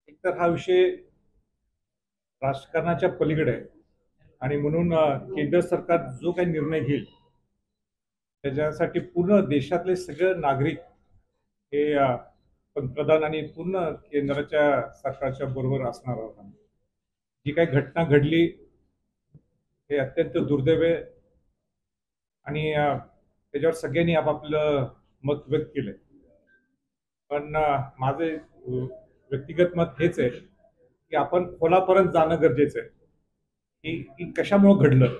एकतर हा विषय राजकारणाच्या पलीकडे आहे आणि म्हणून केंद्र सरकार जो काही निर्णय घेईल त्याच्यासाठी पूर्ण देशातले सगळे नागरिक हे पंतप्रधान आणि पूर्ण केंद्राच्या सरकारच्या बरोबर असणार आहोत. जी काही घटना घडली हे अत्यंत दुर्दैव आहे आणि त्याच्यावर सगळ्यांनी आपापलं मत व्यक्त केलंय. पण माझे व्यक्तिगत मत हेच आहे की आपण खोलापर्यंत जाणं गरजेचं आहे की कशामुळे घडलं.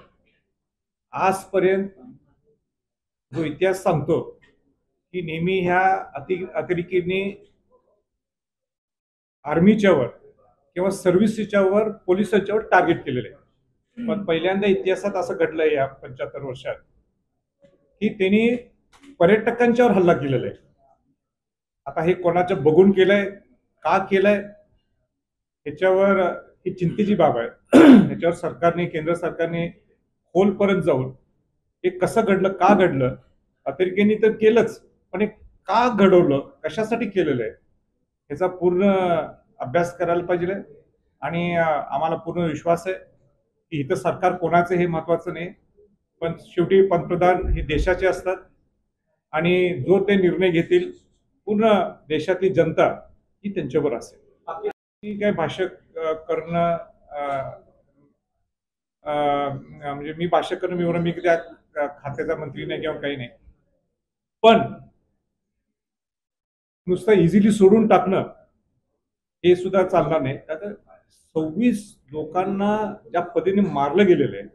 आजपर्यंत जो इतिहास सांगतो की नेहमी ह्या अतिरेकीने आर्मीच्यावर किंवा सर्व्हिसेसच्यावर पोलिसांच्यावर टार्गेट केलेलं आहे. पण पहिल्यांदा इतिहासात असं घडलंय या 75 वर्षात की त्यांनी पर्यटकांच्यावर हल्ला केलेला आहे. आता हे कोणाचं बघून केलंय का केलंय ह्याच्यावर ही चिंतेची बाब आहे. ह्याच्यावर सरकारने केंद्र सरकारने खोलपर्यंत जाऊन हे कसं घडलं का घडलं अतिरेक्यांनी तर केलंच पण हे का घडवलं कशासाठी केलेलं आहे ह्याचा पूर्ण अभ्यास करायला पाहिजे. आणि आम्हाला पूर्ण विश्वास आहे की इथं सरकार कोणाचं हे महत्वाचं नाही पण शेवटी पंतप्रधान हे देशाचे असतात आणि जो ते निर्णय घेतील पूर्ण देशातली जनता ही त्यांच्यावर असेल. की काय भाष्य करणं म्हणजे मी भाष्य करणं मी त्या खात्याचा मंत्री नाही किंवा काही नाही. पण नुसतं इझिली सोडून टाकणं हे सुद्धा चालणार नाही. आता 26 लोकांना ज्या पद्धतीने मारलं गेलेलं आहे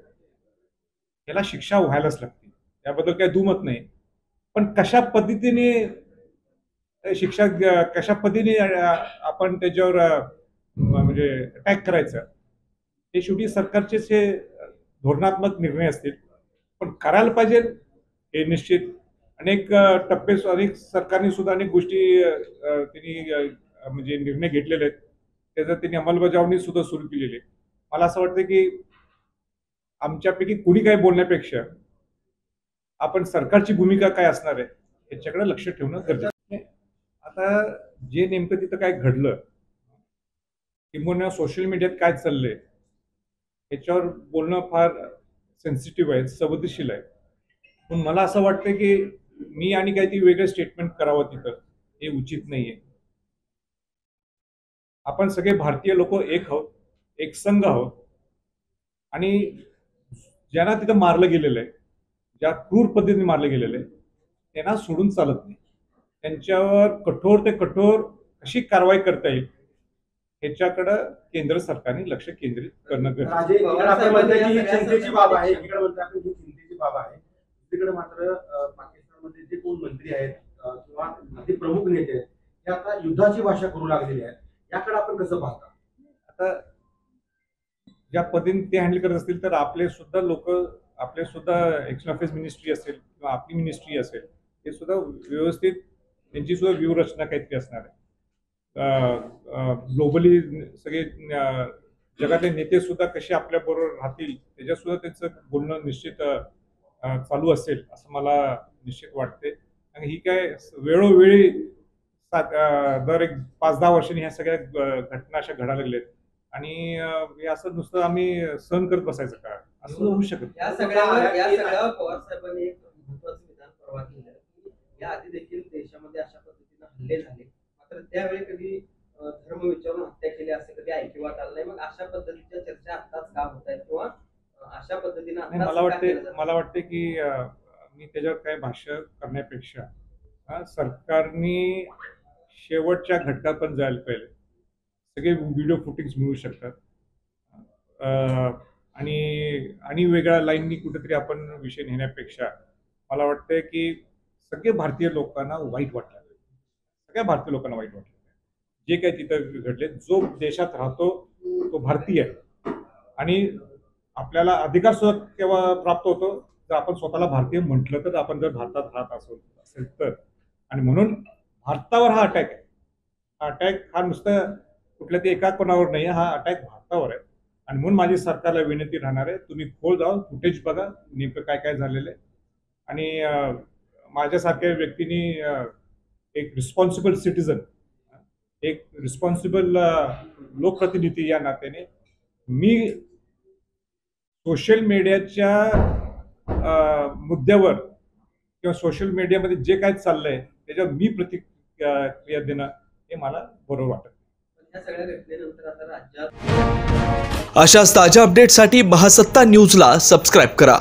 त्याला शिक्षा व्हायलाच लागते त्याबद्दल काही दुमत नाही. पण कशा पद्धतीने शिक्षा कशा पद्धतीने आपण त्याच्यावर म्हणजे अटॅक करायचं हे शेवटी सरकारचेच हे धोरणात्मक निर्णय असतील. पण करायला पाहिजे हे निश्चित. अनेक टप्पे अनेक सरकारने सुद्धा अनेक गोष्टी त्यांनी म्हणजे निर्णय घेतलेले आहेत त्याचं त्यांनी अंमलबजावणी सुद्धा सुरू केलेली आहे. मला असं वाटतं की आमच्यापैकी कुणी काही बोलण्यापेक्षा आपण सरकारची भूमिका काय असणार आहे याच्याकडे लक्ष ठेवणं गरजेचं आहे. आता जे नेमकं तिथं काय घडलं किंवा सोशल मीडियात काय चाललंय याच्यावर बोलणं फार सेन्सिटिव्ह आहे संवेदनशील आहे. पण मला असं वाटतं की मी आणि काहीतरी वेगळं स्टेटमेंट करावं तिथं हे उचित नाहीये. आपण सगळे भारतीय लोक एक आहोत एक संघ आहोत आणि ज्यांना तिथं मारलं गेलेलं आहे ज्या क्रूर पद्धतीने मारलं गेलेलं आहे त्यांना सोडून चालत नाही. त्यांच्यावर कठोर ते कठोर कशी कारवाई करता येईल ह्याच्याकडं केंद्र सरकारने लक्ष केंद्रित करणं चिंतेची बाब आहे. तिकडे मात्र पाकिस्तानमध्ये जे कोण मंत्री आहेत किंवा अति प्रमुख नेते आहेत ते आता युद्धाची भाषा करू लागलेली आहेत. याकडे आपण कसं पाहता? आता ज्या पद्धतीने ते हँडल करत असतील तर आपले सुद्धा लोक आपले सुद्धा एक्शन ऑफिस मिनिस्ट्री असेल किंवा आपली मिनिस्ट्री असेल हे सुद्धा व्यवस्थित त्यांची सुद्धा व्यूहरचना काहीतरी असणार आहे. ग्लोबली सगळे जगातले नेते सुद्धा कसे आपल्या बरोबर राहतील त्याच्यात सुद्धा त्यांचं बोलणं निश्चित चालू असेल असं मला निश्चित वाटते. आणि ही काय वेळोवेळी दर एक 5-10 वर्षांनी ह्या सगळ्या घटना अशा घडायला लागल्यात आणि हे असं नुसतं आम्ही सहन करत बसायचं का असं होऊ शकत. या सगळ्यावर पवार साहेबांनी एक महत्वाचं विधान परवा केलं की या आधी देखील देशामध्ये अशा पद्धतीने हल्ले झाले मात्र त्यावेळी कधी धर्म विचारून हत्या केली असं कधी ऐकिवात आलं नाही. मग अशा पद्धतीच्या चर्चा आताच का होत आहेत किंवा अशा पद्धतीने मला वाटते की मी त्याच्यावर काय भाष्य करण्यापेक्षा सरकारने शेवटच्या घटकात पण जायला पाहिजे. सगळे व्हिडिओ फुटेज मिळू शकतात आणि वेगळ्या लाईननी कुठेतरी आपण विषय नेण्यापेक्षा मला वाटतंय की सगळे भारतीय लोकांना वाईट वाटलं सगळ्या भारतीय लोकांना वाईट वाटलं जे काही तिथं घडले. जो देशात राहतो तो भारतीय आहे आणि आपल्याला अधिकार सुद्धा केव्हा प्राप्त होतो जर आपण स्वतःला भारतीय म्हटलं तर आपण जर भारतात राहत असेल तर. आणि म्हणून भारतावर हा अटॅक आहे. हा अटॅक हा नुसतं कुठल्या ते एका कोणावर नाही हा अटॅक भारतावर आहे. आणि म्हणून माझी सरकारला विनंती राहणार आहे तुम्ही खोल जाऊन फुटेज बघा नेमकं काय काय झालेलं आहे आणि माझ्यासारख्या व्यक्तींनी एक रिस्पॉन्सिबल सिटीजन एक रिस्पॉन्सिबल लोकप्रतिनिधी या नात्याने मी सोशल मीडियाच्या मुद्द्यावर किंवा सोशल मीडियामध्ये जे काय चाललंय त्याच्यावर मी प्रतिक्रिया देणं हे मला बरोबर वाटत. या सगळ्या घटनेनंतर आता राज्यात अशाच ताज्या अपडेटसाठी महासत्ता न्यूजला सबस्क्राईब करा.